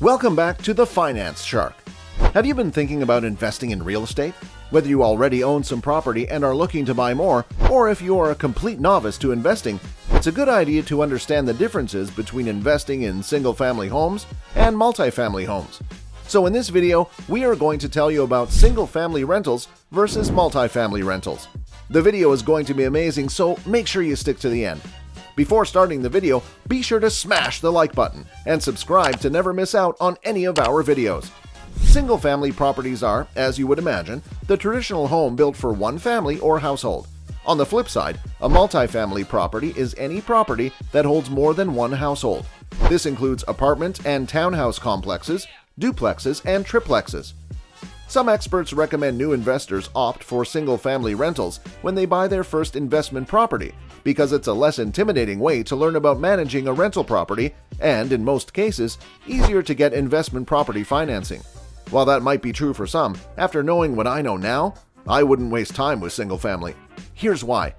Welcome back to the Finance Shark. Have you been thinking about investing in real estate? Whether you already own some property and are looking to buy more, or if you are a complete novice to investing, it's a good idea to understand the differences between investing in single-family homes and multifamily homes. So in this video, we are going to tell you about single-family rentals versus multifamily rentals. The video is going to be amazing, so make sure you stick to the end. Before starting the video, be sure to smash the like button and subscribe to never miss out on any of our videos. Single-family properties are, as you would imagine, the traditional home built for one family or household. On the flip side, a multifamily property is any property that holds more than one household. This includes apartment and townhouse complexes, duplexes, and triplexes. Some experts recommend new investors opt for single-family rentals when they buy their first investment property because it's a less intimidating way to learn about managing a rental property and, in most cases, easier to get investment property financing. While that might be true for some, after knowing what I know now, I wouldn't waste time with single-family. Here's why.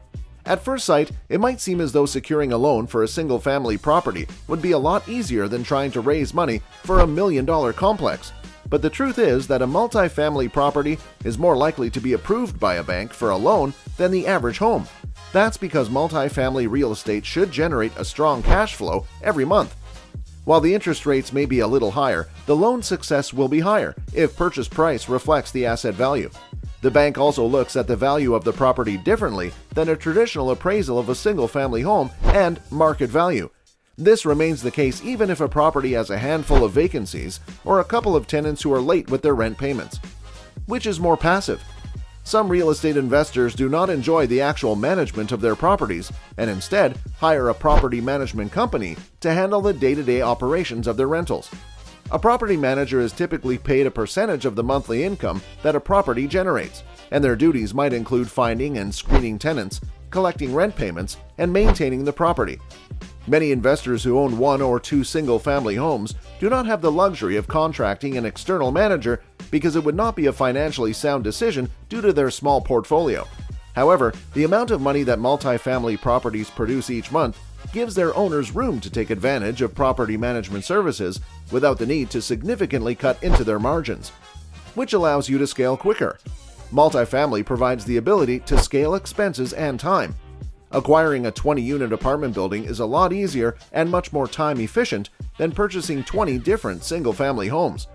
At first sight, it might seem as though securing a loan for a single-family property would be a lot easier than trying to raise money for a million-dollar complex. But the truth is that a multifamily property is more likely to be approved by a bank for a loan than the average home. That's because multifamily real estate should generate a strong cash flow every month. While the interest rates may be a little higher, the loan success will be higher if purchase price reflects the asset value. The bank also looks at the value of the property differently than a traditional appraisal of a single-family home and market value. This remains the case even if a property has a handful of vacancies or a couple of tenants who are late with their rent payments. Which is more passive? Some real estate investors do not enjoy the actual management of their properties and instead hire a property management company to handle the day-to-day operations of their rentals. A property manager is typically paid a percentage of the monthly income that a property generates, and their duties might include finding and screening tenants, collecting rent payments, and maintaining the property. Many investors who own one or two single-family homes do not have the luxury of contracting an external manager because it would not be a financially sound decision due to their small portfolio. However, the amount of money that multifamily properties produce each month gives their owners room to take advantage of property management services without the need to significantly cut into their margins, which allows you to scale quicker. Multifamily provides the ability to scale expenses and time. Acquiring a 20-unit apartment building is a lot easier and much more time-efficient than purchasing 20 different single-family homes.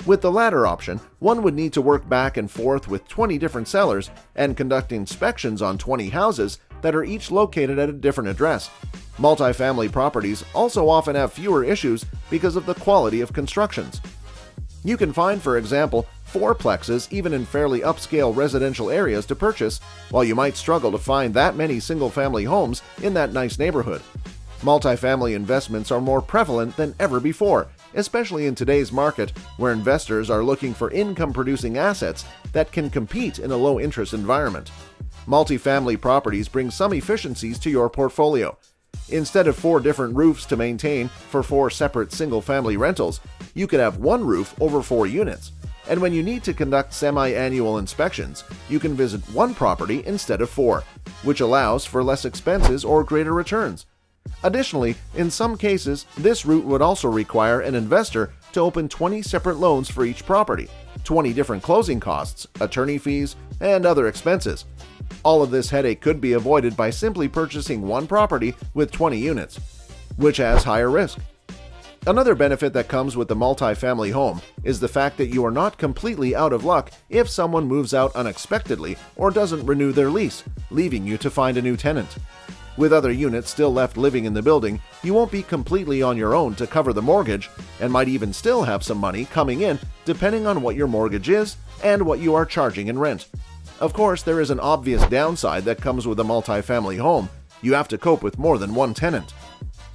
With the latter option, one would need to work back and forth with 20 different sellers and conduct inspections on 20 houses that are each located at a different address. Multifamily properties also often have fewer issues because of the quality of constructions. You can find, for example, fourplexes even in fairly upscale residential areas to purchase, while you might struggle to find that many single-family homes in that nice neighborhood. Multifamily investments are more prevalent than ever before, especially in today's market where investors are looking for income-producing assets that can compete in a low-interest environment. Multifamily properties bring some efficiencies to your portfolio. Instead of 4 different roofs to maintain for 4 separate single-family rentals, you could have one roof over 4 units. And when you need to conduct semi-annual inspections, you can visit one property instead of 4, which allows for less expenses or greater returns. Additionally, in some cases, this route would also require an investor to open 20 separate loans for each property, 20 different closing costs, attorney fees, and other expenses. All of this headache could be avoided by simply purchasing one property with 20 units, which has higher risk. Another benefit that comes with the multifamily home is the fact that you are not completely out of luck if someone moves out unexpectedly or doesn't renew their lease, leaving you to find a new tenant. With other units still left living in the building, you won't be completely on your own to cover the mortgage and might even still have some money coming in depending on what your mortgage is and what you are charging in rent. Of course, there is an obvious downside that comes with a multifamily home. You have to cope with more than one tenant.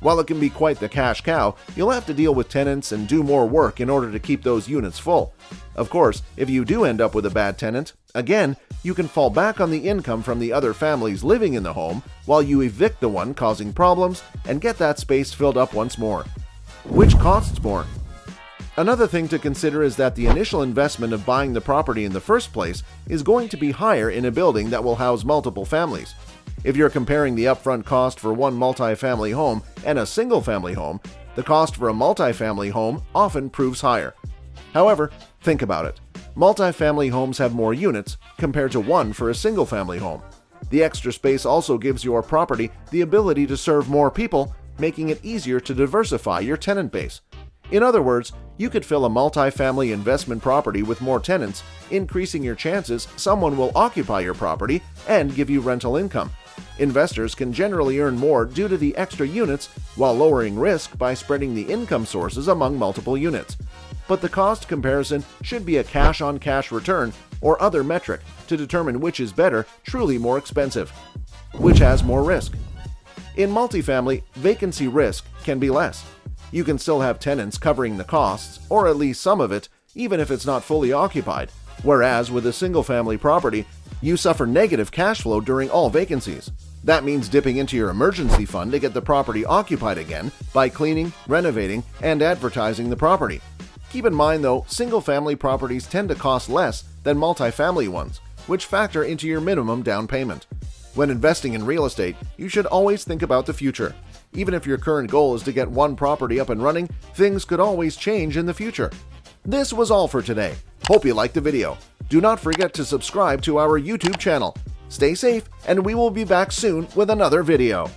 While it can be quite the cash cow, you'll have to deal with tenants and do more work in order to keep those units full. Of course, if you do end up with a bad tenant, again, you can fall back on the income from the other families living in the home while you evict the one causing problems and get that space filled up once more. Which costs more? Another thing to consider is that the initial investment of buying the property in the first place is going to be higher in a building that will house multiple families. If you're comparing the upfront cost for one multifamily home and a single-family home, The cost for a multifamily home often proves higher. However, think about it. Multifamily homes have more units compared to one for a single-family home. The extra space also gives your property the ability to serve more people, making it easier to diversify your tenant base. In other words, you could fill a multifamily investment property with more tenants, increasing your chances someone will occupy your property and give you rental income. Investors can generally earn more due to the extra units while lowering risk by spreading the income sources among multiple units. But the cost comparison should be a cash-on-cash return or other metric to determine which is better, truly more expensive. Which has more risk? In multifamily, vacancy risk can be less. You can still have tenants covering the costs, or at least some of it, even if it's not fully occupied. Whereas with a single-family property, you suffer negative cash flow during all vacancies. That means dipping into your emergency fund to get the property occupied again by cleaning, renovating, and advertising the property. Keep in mind though, single-family properties tend to cost less than multifamily ones, which factor into your minimum down payment. When investing in real estate, you should always think about the future. Even if your current goal is to get one property up and running, things could always change in the future. This was all for today. Hope you liked the video. Do not forget to subscribe to our YouTube channel. Stay safe, and we will be back soon with another video.